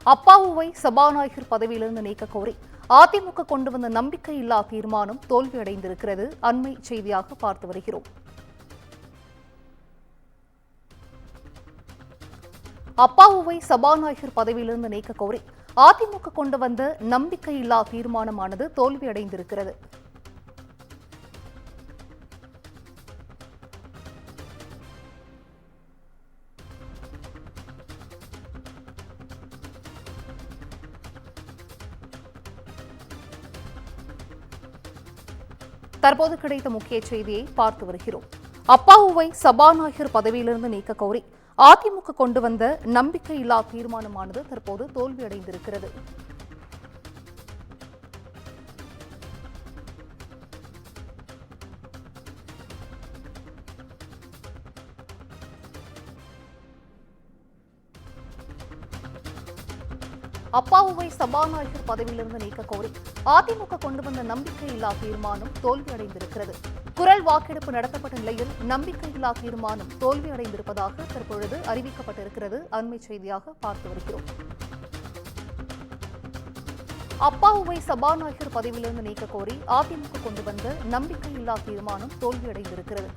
அப்பாவுவை சபாநாயகர் பதவியிலிருந்து நீக்க கோரி அதிமுக கொண்டு வந்த நம்பிக்கையில்லா தீர்மானம் தோல்வியடைந்திருக்கிறது. அண்மை செய்தியாக பார்த்து வருகிறோம். அப்பாவுவை சபாநாயகர் பதவியிலிருந்து நீக்க கோரி அதிமுக கொண்டு வந்த நம்பிக்கையில்லா தீர்மானமானது தோல்வியடைந்திருக்கிறது. தற்போது கிடைத்த முக்கிய செய்தியை பார்த்து வருகிறோம். அப்பாவுவை சபாநாயகர் பதவியிலிருந்து நீக்க கோரி அதிமுக கொண்டு வந்த நம்பிக்கையில்லா தீர்மானமானது தற்போது தோல்வியடைந்திருக்கிறது. அப்பாவுவை சபாநாயகர் பதவியிலிருந்து நீக்க கோரி அதிமுக கொண்டு வந்த நம்பிக்கையில்லா தீர்மானம் தோல்வியடைந்திருக்கிறது. குரல் வாக்கெடுப்பு நடத்தப்பட்ட நிலையில் நம்பிக்கையில்லா தீர்மானம் தோல்வியடைந்திருப்பதாக தற்பொழுது அறிவிக்கப்பட்டிருக்கிறது. அண்மை செய்தியாக பார்த்து வருகிறோம். அப்பாவுவை சபாநாயகர் பதவியிலிருந்து நீக்க கோரி அதிமுக கொண்டு வந்த நம்பிக்கையில்லா தீர்மானம் தோல்வியடைந்திருக்கிறது.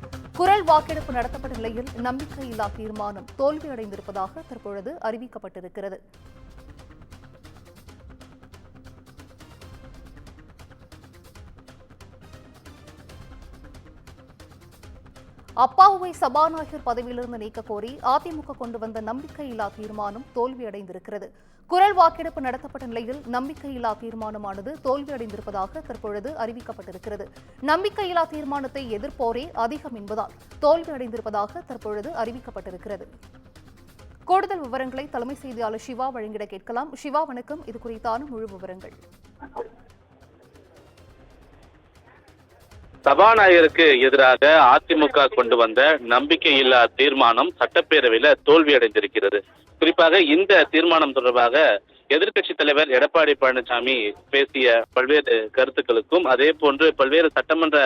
குரல் வாக்கெடுப்பு நடத்தப்பட்ட நிலையில் நம்பிக்கையில்லா தீர்மானம் தோல்வியடைந்திருப்பதாக தற்பொழுது அறிவிக்கப்பட்டிருக்கிறது. அப்பாவுவை சபாநாயகர் பதவியிலிருந்து நீக்க கோரி அதிமுக கொண்டு வந்த நம்பிக்கையில்லா தீர்மானம் தோல்வியடைந்திருக்கிறது. குரல் வாக்கெடுப்பு நடத்தப்பட்ட நிலையில் நம்பிக்கையில்லா தீர்மானமானது தோல்வியடைந்திருப்பதாக தற்பொழுது அறிவிக்கப்பட்டிருக்கிறது. நம்பிக்கையில்லா தீர்மானத்தை எதிர்ப்போரே அதிகம் என்பதால் தோல்வியடைந்திருப்பதாக தற்பொழுது அறிவிக்கப்பட்டிருக்கிறது. கூடுதல் விவரங்களை தலைமை செய்தியாளர் சிவா வழங்கிட கேட்கலாம். சிவா, வணக்கம். இது குறித்தான முழு விவரங்கள். சபாநாயகருக்கு எதிராக அதிமுக கொண்டு வந்த நம்பிக்கையில்லா தீர்மானம் சட்டப்பேரவையில தோல்வியடைந்திருக்கிறது. குறிப்பாக இந்த தீர்மானம் தொடர்பாக எதிர்க்கட்சித் தலைவர் எடப்பாடி பழனிசாமி பேசிய பல்வேறு கருத்துக்களுக்கும், அதே போன்று பல்வேறு சட்டமன்ற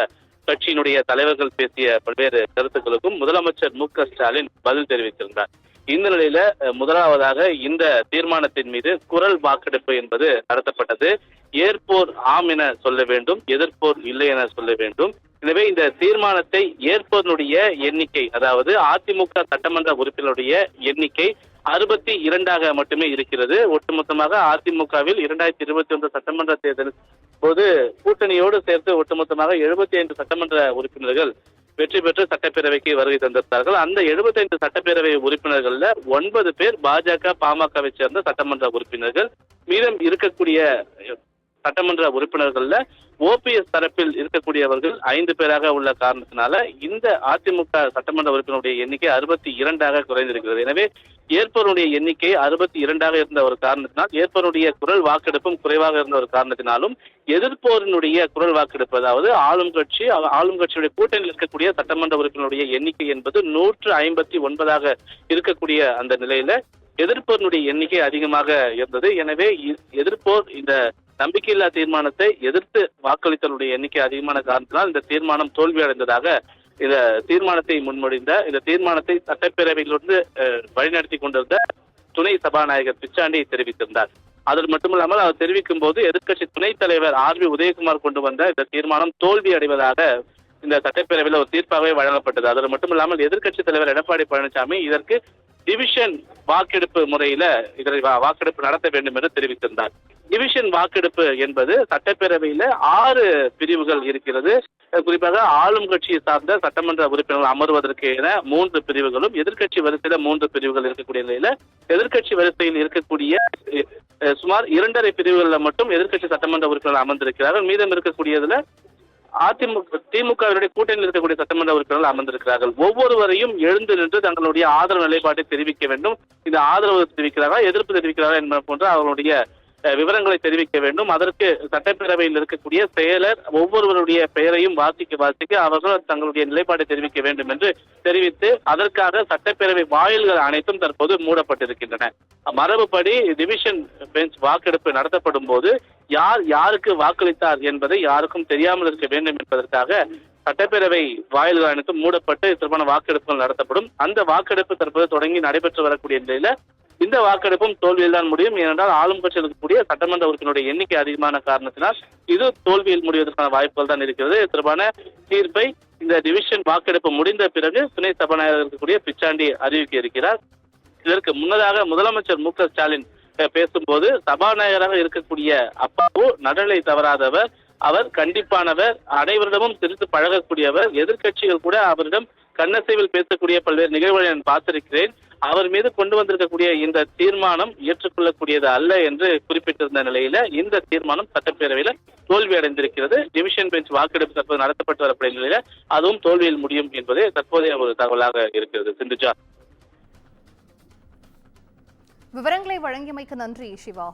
கட்சியினுடைய தலைவர்கள் பேசிய பல்வேறு கருத்துக்களுக்கும் முதலமைச்சர் மு.க.ஸ்டாலின் பதில் தெரிவித்திருந்தார். இந்த நிலையில முதலாவதாக இந்த தீர்மானத்தின் மீது குரல் வாக்கெடுப்பு என்பது நடத்தப்பட்டது. ஏற்போர் ஆம் என சொல்ல வேண்டும், எதிர்ப்போர் இல்லை என சொல்ல வேண்டும். எனவே இந்த தீர்மானத்தை ஏற்போருடைய எண்ணிக்கை, அதாவது அதிமுக சட்டமன்ற உறுப்பினருடைய எண்ணிக்கை 62 மட்டுமே இருக்கிறது. ஒட்டுமொத்தமாக அதிமுகவில் 2021 சட்டமன்ற தேர்தல் போது கூட்டணியோடு சேர்த்து ஒட்டுமொத்தமாக 75 சட்டமன்ற உறுப்பினர்கள் வெற்றி பெற்று சட்டப்பேரவைக்கு வருகை தந்திருந்தார்கள். அந்த 75 சட்டப்பேரவை உறுப்பினர்கள்ல 9 பேர் பாஜக பாமகவை சேர்ந்த சட்டமன்ற உறுப்பினர்கள். மீதம் இருக்கக்கூடிய சட்டமன்ற உறுப்பினர்கள்ல ஓபிஎஸ் தரப்பில் இருக்கக்கூடியவர்கள் 5 பேராக உள்ள காரணத்தினால இந்த அதிமுக சட்டமன்ற உறுப்பினருடைய எண்ணிக்கை 62 குறைந்திருக்கிறது. எனவே ஏற்பவருடைய எண்ணிக்கை 62 இருந்த ஒரு காரணத்தினால், ஏற்பவருடைய குரல் வாக்கெடுப்பும் குறைவாக இருந்த ஒரு காரணத்தினாலும், எதிர்ப்போரினுடைய குரல் வாக்கெடுப்பு, அதாவது ஆளும் கட்சியுடைய கூட்டணியில் இருக்கக்கூடிய சட்டமன்ற உறுப்பினருடைய எண்ணிக்கை என்பது 159 இருக்கக்கூடிய அந்த நிலையில எதிர்ப்போரினுடைய எண்ணிக்கை அதிகமாக இருந்தது. எனவே எதிர்ப்போர் இந்த நம்பிக்கையில்லா தீர்மானத்தை எதிர்த்து வாக்களித்தவருடைய எண்ணிக்கை அதிகமான காரணத்தினால் இந்த தீர்மானம் தோல்வியடைந்ததாக இந்த தீர்மானத்தை முன்மொழிந்த, இந்த தீர்மானத்தை சட்டப்பேரவையிலிருந்து வழிநடத்தி கொண்டிருந்த துணை சபாநாயகர் பிச்சாண்டி தெரிவித்திருந்தார். அது மட்டுமில்லாமல் அவர் தெரிவிக்கும் போது எதிர்க்கட்சி துணைத் தலைவர் ஆர்.பி. உதயகுமார் கொண்டு வந்த இந்த தீர்மானம் தோல்வி அடைவதாக இந்த சட்டப்பேரவையில் ஒரு தீர்ப்பாகவே வழங்கப்பட்டது. அது மட்டுமில்லாமல் எதிர்க்கட்சி தலைவர் எடப்பாடி பழனிசாமி இதற்கு டிவிஷன் வாக்கெடுப்பு முறையில இதனை வாக்கெடுப்பு நடத்த வேண்டும் என்று தெரிவித்திருந்தார். டிவிஷன் வாக்கெடுப்பு என்பது சட்டப்பேரவையில 6 பிரிவுகள் இருக்கிறது. குறிப்பாக ஆளும் கட்சியை சார்ந்த சட்டமன்ற உறுப்பினர்கள் அமர்வதற்கு என 3 பிரிவுகளும், எதிர்க்கட்சி வரிசையில 3 பிரிவுகள் இருக்கக்கூடிய நிலையில எதிர்க்கட்சி வரிசையில் இருக்கக்கூடிய சுமார் 2.5 பிரிவுகளில் மட்டும் எதிர்க்கட்சி சட்டமன்ற உறுப்பினர்கள் அமர்ந்திருக்கிறார்கள். மீதம் இருக்கக்கூடியதுல திமுகவினுடைய கூட்டணியில் இருக்கக்கூடிய சட்டமன்ற உறுப்பினர்கள் அமர்ந்திருக்கிறார்கள். ஒவ்வொருவரையும் எழுந்து நின்று தங்களுடைய ஆதரவு நிலைப்பாட்டை தெரிவிக்க வேண்டும். இந்த ஆதரவு தெரிவிக்கிறாரா, எதிர்ப்பு தெரிவிக்கிறாரா என்பது போன்ற அவர்களுடைய விவரங்களை தெரிவிக்க வேண்டும். அதற்கு சட்டப்பேரவையில் இருக்கக்கூடிய செயலர் ஒவ்வொருவருடைய பெயரையும் வாசிக்க அவர்கள் தங்களுடைய நிலைப்பாட்டை தெரிவிக்க வேண்டும் என்று தெரிவித்து, அதற்காக சட்டப்பேரவை வாயில்கள் அனைத்தும் தற்போது மூடப்பட்டிருக்கின்றன. மரபுப்படி டிவிஷன் பெஞ்ச் வாக்கெடுப்பு நடத்தப்படும் போது யார் யாருக்கு வாக்களித்தார் என்பதை யாருக்கும் தெரியாமல் இருக்க வேண்டும் என்பதற்காக சட்டப்பேரவை வாயில்கள் அனைத்தும் மூடப்பட்டு தொடர்பான வாக்கெடுப்புகள் நடத்தப்படும். அந்த வாக்கெடுப்பு தற்போது தொடங்கி நடைபெற்று வரக்கூடிய நிலையில இந்த வாக்கெடுப்பும் தோல்வியில் தான் முடியும். ஏனென்றால் ஆளும் கட்சியில் இருக்கக்கூடிய சட்டமன்ற உறுப்பினருடைய எண்ணிக்கை அதிகமான காரணத்தினால் இது தோல்வியில் முடிவதற்கான வாய்ப்புகள் தான் இருக்கிறது. இது தொடர்பான தீர்ப்பை இந்த டிவிஷன் வாக்கெடுப்பு முடிந்த பிறகு துணை சபாநாயகர் இருக்கக்கூடிய பிச்சாண்டி அறிவிக்க இருக்கிறார். இதற்கு முன்னதாக முதலமைச்சர் மு.க.ஸ்டாலின் பேசும்போது சபாநாயகராக இருக்கக்கூடிய அப்பாவு நடுநிலை தவறாதவர், அவர் கண்டிப்பானவர், அனைவரிடமும் சிரித்து பழகக்கூடியவர், எதிர்க்கட்சிகள் கூட அவரிடம் கண்ணசைவில் பேசக்கூடிய பல்வேறு நிகழ்வுகளை நான் பார்த்திருக்கிறேன், அவர் மீது கொண்டு வந்திருக்கக்கூடிய இந்த தீர்மானம் ஏற்றுக்கொள்ளக்கூடியது அல்ல என்று குறிப்பிட்டிருந்த நிலையில இந்த தீர்மானம் சட்டப்பேரவையில தோல்வி அடைந்திருக்கிறது. டிவிஷன் பெஞ்ச் வாக்கெடுப்பு தற்போது நடத்தப்பட்டு வரக்கூடிய நிலையில அதுவும் தோல்வியில் முடியும் என்பதே தற்போதைய ஒரு தகவலாக இருக்கிறது. சிந்துஜா, விவரங்களை வழங்கியமைக்கு நன்றி சிவா.